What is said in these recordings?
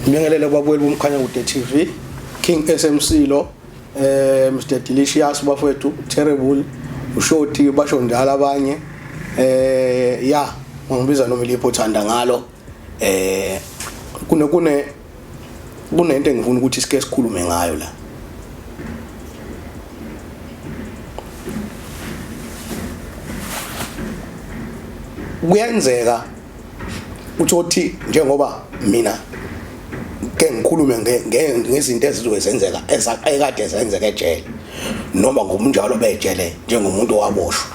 Ngibingelele babuyeli bomkhanya kude TV, King SMC lo, Mr Delicious bafowethu, Terrible, uShoti basho njalo abanye. Ya, ngibiza noma ilipho thanda ngalo. Kunento engifuna ukuthi sike sikhulume ngayo la. Kuyenzeka uthi njengoba mina ke ngikhulume ngezinto ezizobe zenzeka ekade zenzeka ejele noma ngomunjalo bejele njengomuntu owaboshwa,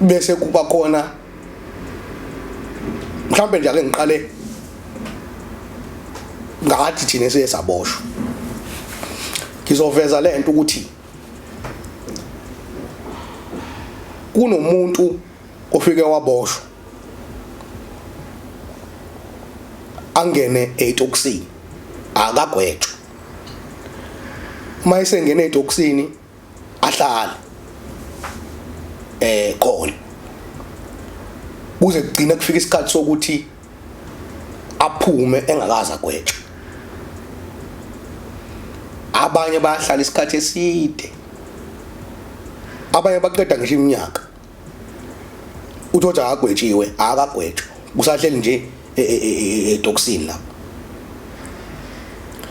bese kuba khona mhlambe nje ake ngiqale ngathi thina siyaboshwa. Ngizoveza lento ukuthi kunomuntu ofike waboshwa angene etoksini akagwetshwa. Uma esengene etoksini ahlala khona kuze kugcina kufika isikhathi sokuthi aphume engakaza gwetshwa. Abanye bayahlala isikhathi eside, abanye baqeda ngisho iminyaka, uthola akagwetshiwe akagwetshwa kusahleli nje etoksini la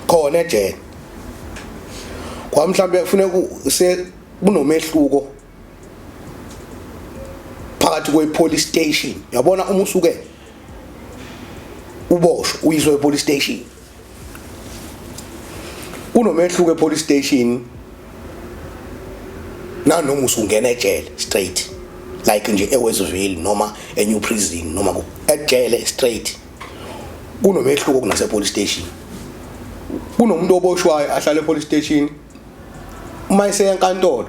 khona ejele. Kwa mhlambe kufuneka kunomehluko phakathi kwe-police station. Yabona uma usuke uboshwe uyiswe e-police station, kunomehluko e-police station nanoma usungena ejele straight like nje eWestville noma eNew Prison noma ejele straight. Kunomehluko kunase police station. Kunomuntu oboshwayo ahlala e-police station, uma eseya enkantolo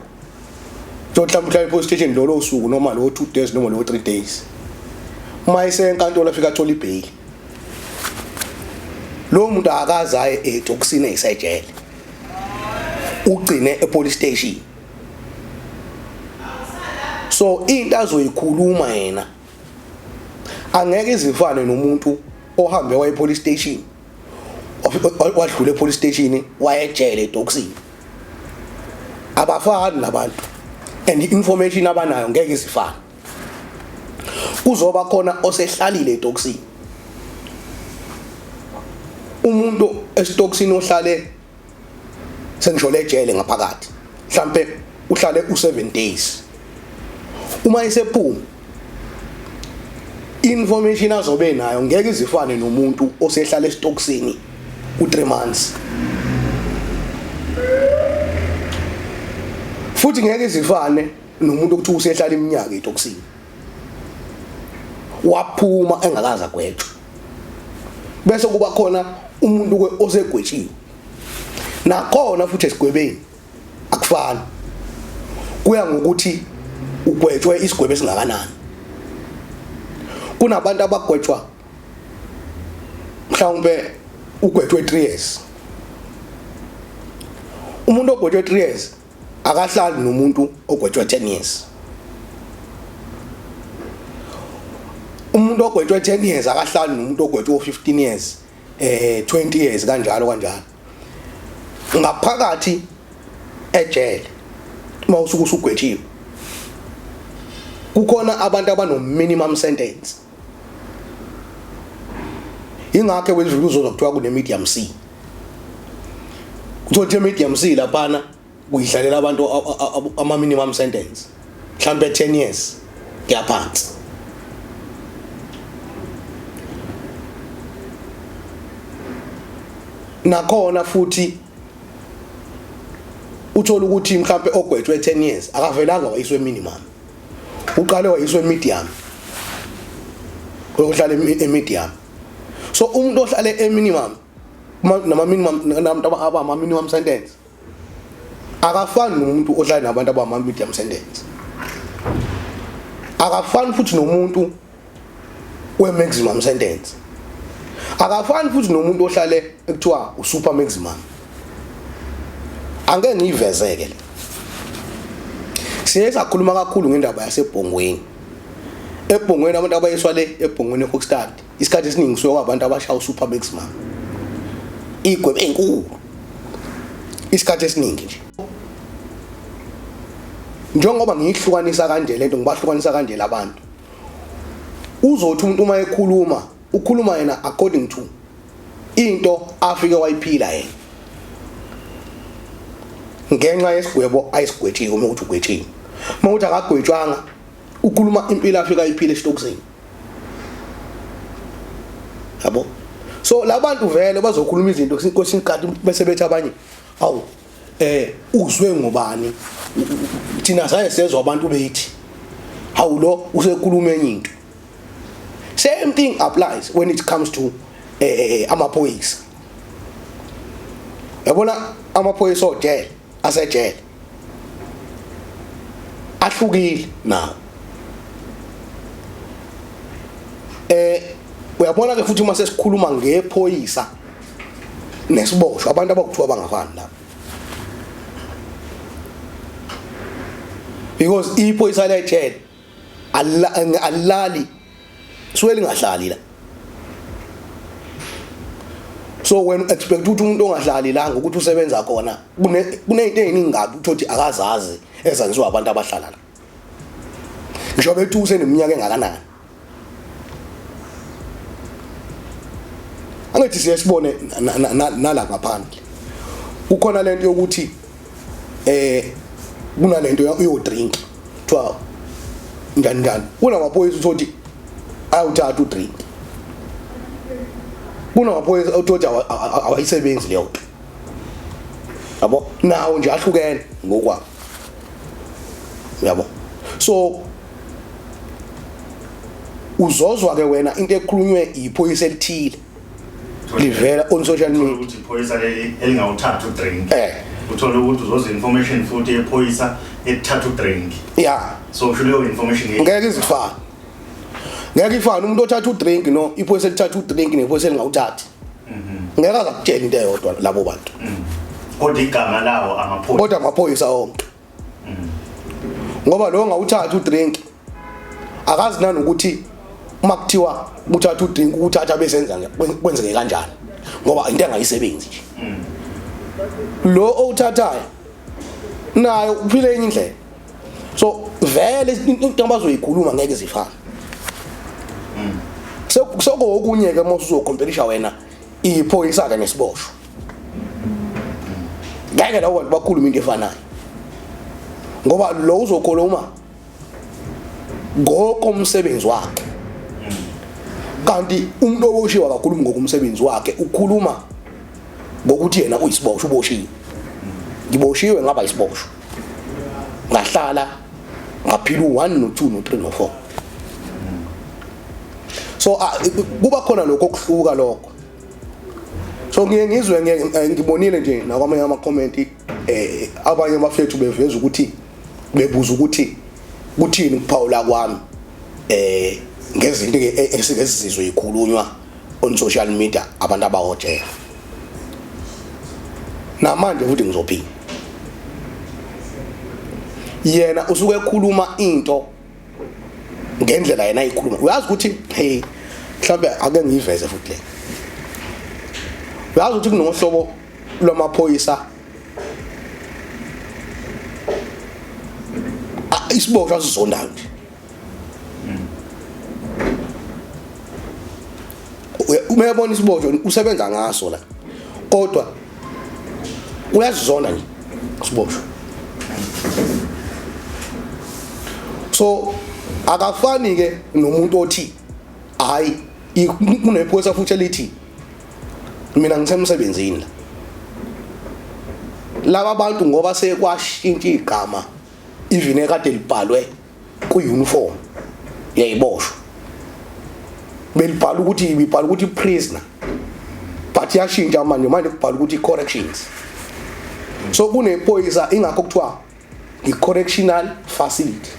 mhlawumbe uhlala e-police station lo usuku noma lo 2 days noma lo 3 days. Uma eseya enkantolo afika athola ibail, lo muntu akazayo etoksini esejele, ugcine e-police station. So into azoyikhuluma yena angeke izifane nomuntu ohambe waye police station, wadlule police station wayejele etoksini. Abafani nabantu and information abanayo ngeke izifane. Kuzoba khona osehlalile etoksini, umuntu esitoksini ohlale sengishole ejele ngaphakathi mhlambe uhlale u7 days. Uma esephuma information azobe nayo ngeke izifane nomuntu osehlala esitoksini u3 months, futhi ngeke izifane nomuntu okuthi usehlala iminyaka etoksini waphuma engakaza gwetshwa. Bese kuba khona umuntu osegwetshiwe, nakhona futhi esigwebeni akufani, kuya ngokuthi ugwetshwe isigwebo esingakanani. Kunabantu abagwetshwa mhlawumbe ugwetshwe 3 years. Umuntu ogwetshwe 3 years akahlali nomuntu ogwetshwe 10 years. Umuntu ogwetshwe 10 years akahlali nomuntu ogwetshwe 15 years 20 years kanjalo. Ngaphakathi ejele uma usuku usugwetshiwe kukhona abantu abano minimum sentence. Ingakho eWestville uzokuthiwa kune medium C. Uthola medium C laphana kuyidlalela abantu ama minimum sentence mhlambe 10 years yaphansi. Nakhona futhi uthola ukuthi mhlambe ogwetshwe 10 years akavelanga wayiswe minimum, uqale wayiswe medium, uhlala e-medium. So umuntu ohlale e-minimum nama minimum sentence akafani nomuntu ohlala nabantu abama medium sentence, akafani futhi nomuntu we-maximum sentence, akafani futhi nomuntu ohlale ekuthiwa usuper maximum. Angeke ngiyivezeke le. Siyakhuluma kakhulu ngendaba yasebhongweni ebhongweni abantu abayiswa le ebhongweni eHookstad isikhathi esiningi suka abantu abashaya uSuper Maximum igwebe enkulu isikhathi esiningi nje njengoba ngihlukanisa kanje lento ngibahlukanisa kanje labantu uzothi umuntu uma ekhuluma ukhuluma yena according to into afike wayiphila yena ngenxa yesigwebo ayisigwethiwe uma uthi ugwethiwe uma uthi akagwetshwanga ukhuluma impilo afika ayiphile esitokisini yabo so labantu vele bazokhuluma izinto kwesinye isikhathi bese bethi abanye awu uzwe ngobani thina saye sezwe abantu beyithi hawu lo usekhuluma enye into. Same thing applies when it comes to amaphoyisa. Yabona amaphoyisa ojele asejele ahlukile nawo. Uyabona ke futhi uma sesikhuluma ngephoyisa nesiboshwa abantu abakuthiwa bangafani lapho. Because iphoyisa lejele alali sweli ngahlali la. So when expect ukuthi umuntu ongahlali la ngokuthi usebenza khona kunezinto eziningi ngabe uthi akazazi ezanziwa abantu abahlala la. Ngisho bethu useneminyaka engakanani. Angithi siyasibone nala ngaphandle. Ukhona lento yokuthi kunalento yo drink. Kuthiwa njani. Kunamaphoyisa uthi awuthatha udrink. Kunamaphoyisa uthi awayisebenzi leyo nto. Yabo? Nawo nje ahlukene ngokwa. Yabo? So uzozwa ke wena into ekhulunywe iphoyisa elithile. Livela on social media ukuthi iphoyisa elingawuthatha udrink. Uthola ukuthi uzoza information futhi ephoyisa ethatha udrink. Yeah. So leyo information ngeke izifana. Ngeke ifane umuntu othatha udrink no iphoyisa elithatha udrink nephoyisa elingawuthathi. Ngeke azakutshela into eyodwa labo bantu. Kodwa igama lawo amaphoyisa. Kodwa amaphoyisa onke. Ngoba lo ngawuthatha udrink akazi nanokuthi uma kuthiwa uthatha udrink uthatha besenza kwenzeke kanjani ngoba into engayisebenzi nje. Lo othathayo nayo uphile enye indlela. So vele into abazoyikhuluma ngeke zifane. So okunye ke mase uzokompelisha wena iphoyisa ke nesiboshwa. Ngeke lawo bantu bakhuluma into efanayo. Ngoba lo uzokhuluma ngokomsebenzi wakhe. Kanti umuntu oboshiwa kakhuluma ngokumsebenzi wakhe ukhuluma ngokuthi yena uyisiboshwa uboshiwe. Ngiboshiwe ngaba isiboshwa. Ngahlala ngaphila u1 no2 no3 no4. So kuba khona lokho okuhluka lokho. So ngizwe ngibonile nje nakwamanye ama comment abanye abafethu beveza ukuthi bebuza ukuthi kuthini kuphawula kwami ngezinto esizizwe ikhulunywa on social media abantu abahotela. Namanje futhi ngizophila. Yena usuke ekhuluma into ngendlela yena ayikhuluma. Uyazi ukuthi hey mhlawumbe ake ngiveze futhi le. Uyazi ukuthi kunohlobo lwamaphoyisa isiboshwa sizondayo nje. Uyabona isiboshwa usebenza ngaso la. Kodwa uyazizona nje isiboshwa. So akafani ke nomuntu othi hayi kunephoyisa futhi elithi mina ngisemsebenzini la. Laba bantu ngoba sekwashintsha igama even ekade libhalwe ku-uniform yayiboshwa belibhala ukuthi prisoner but yashintsha manje kubhala ukuthi corrections. So kunephoyisa ingakho kuthiwa i-correctional facility.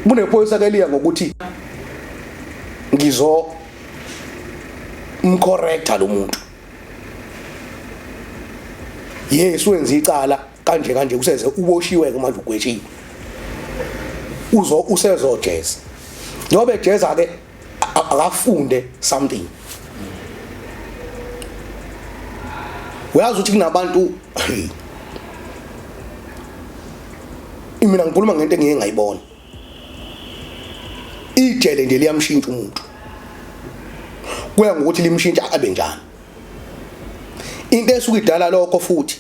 Kunephoyisa ke liya ngokuthi ngizo umcorrecta lo muntu. Yes wenza icala kanje kuseze uboshiwe ke manje ugwetshiwe. usezojeza ngoba ejeza ke akafunde something. Uyazi ukuthi kunabantu mina ngikhuluma ngento engeke ngayibona. Ijele nje liyamshintsha umuntu. Kuya ngokuthi limshintsha abe njani. Into esuka idala lokho futhi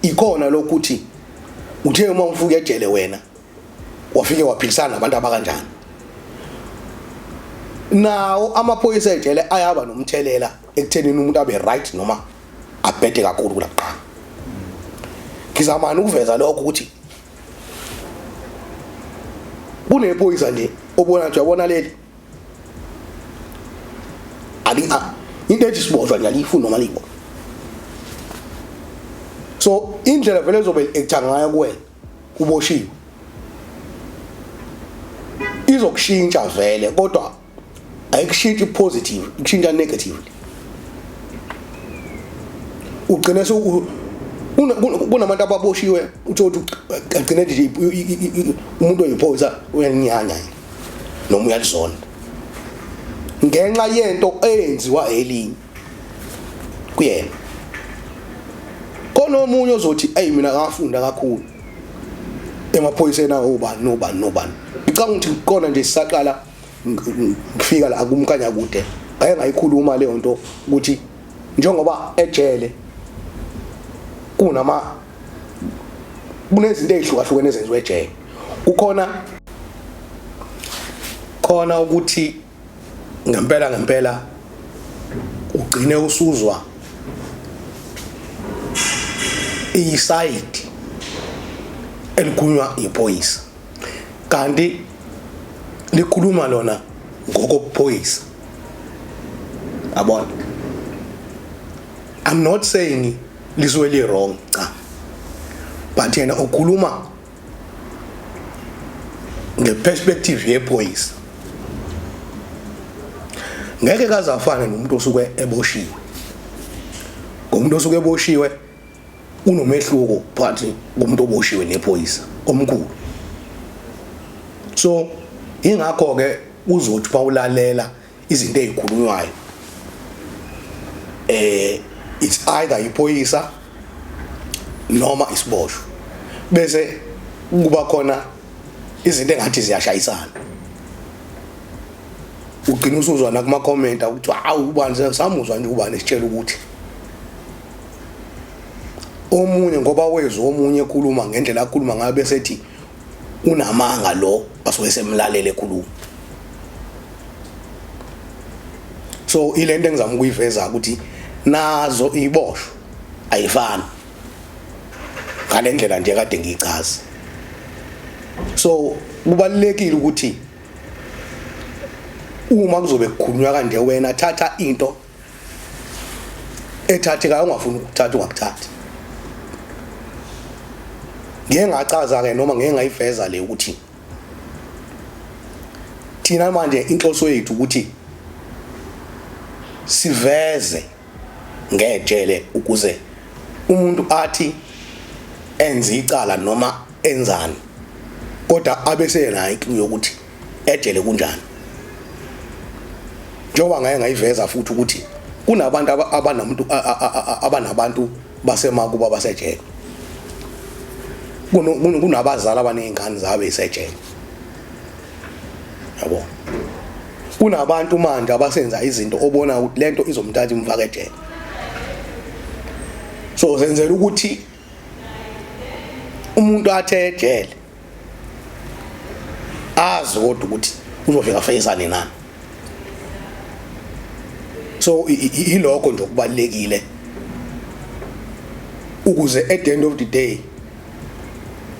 ikhona lokuthi uthe uma ufuka ejele wena wafike waphikisana nabantu abakanjani. Nawo amaphoyisa ejele ayaba nomthelela ekuthenini umuntu abe right noma abhede kakhulu kulaqha. Ngizamana ukuveza lokho ukuthi kunephoyisa nje obona nje yabona leli into ethi sibozwa nje alifuni noma libo. So indlela vele zobe ekuthangaya kuwena uboshiwe izokushintsha vele kodwa ayikushintsha positive ikushintsha negatively. Ugcina kunabantu ababoshiwe uthi ugcina nje umuntu oyiphoyisa uyalinyanya noma uyalizona ngenxa yento eyenziwa elinye kuyena. Khona omunye ozothi hey mina ngafunda kakhulu emaphoyiseni obani nobani. Ngicanga ukuthi khona nje sisaqala ngifika la akumkanya kude ngeke ngayikhuluma leyo nto ukuthi njengoba ejele kunezinto ezihlukahlukene ezenziwe ejele. Khona ukuthi ngempela ugcine usuzwa iside elikhulunywa iphoyisa kanti likhuluma lona ngokophoyisa. Yabona, I'm not saying lisweli wrong cha, but yena ukhuluma ngeperspective yephoyisa. Ngeke kazafana nomuntu osuke eboshiwe. Ngomuntu osuke eboshiwe unomehluko phakathi komuntu oboshiwe nephoyisa omkhulu. So ingakho ke uzothi bawulalela izinto ezikhulunywayo it's either iphoyisa noma isiboshwa bese kuba khona izinto engathi ziyashayisana. Ugcina usuzwa na kuma comment ukuthi hawu ubani samuzwa nje ubani esitshela ukuthi omunye ngoba wezwe omunye ekhuluma ngendlela akhuluma ngayo bese ethi unamanga lo asuke semlalele ekhuluma. So ilento engizama ukuyiveza ukuthi nazo iboshwa ayifani ngalendlela nje kade ngichaza. So kubalekile ukuthi uma kuzobe kukhulunywa kanje wena thatha into ethathekayo ungafuni ukuthatha ungakuthathi. Ngeke ngachaza ke noma ngeke ngayiveza le ukuthi thina manje inhloso yethu ukuthi siveze ngejele ukuze umuntu athi enze icala noma enzani kodwa abese nayo include ukuthi ejele kunjani. Njengoba ngeke ngayiveza futhi ukuthi kunabantu abanabantu basemakuba basejele. Kunabazali abanezingane zabo esejele. Yabo. Kunabantu manje abasenza izinto obona ukuthi lento izomthatha imfaka ejele. So senzela ukuthi umuntu athe ejele azi kodwa ukuthi uzofika afeyisane nani. So ilokho nje okubalekile ukuze at the end of the day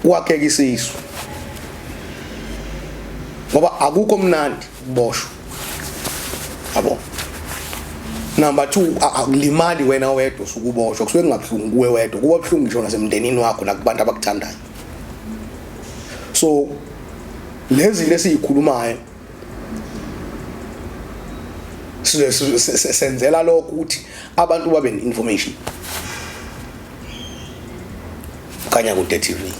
wakheke isisu ngoba akukho mnandi boshwa. Yabo. Number 2 akulimali wena wedwa usukuboshwa kusuke kungabhlungu kuwe wedwa kuba bhlungu ngisho nasemndenini wakho nakubantu abakuthandayo. So lezi lesiyikhulumayo senzela lokho ukuthi abantu babe ne information. Khanya ku TV.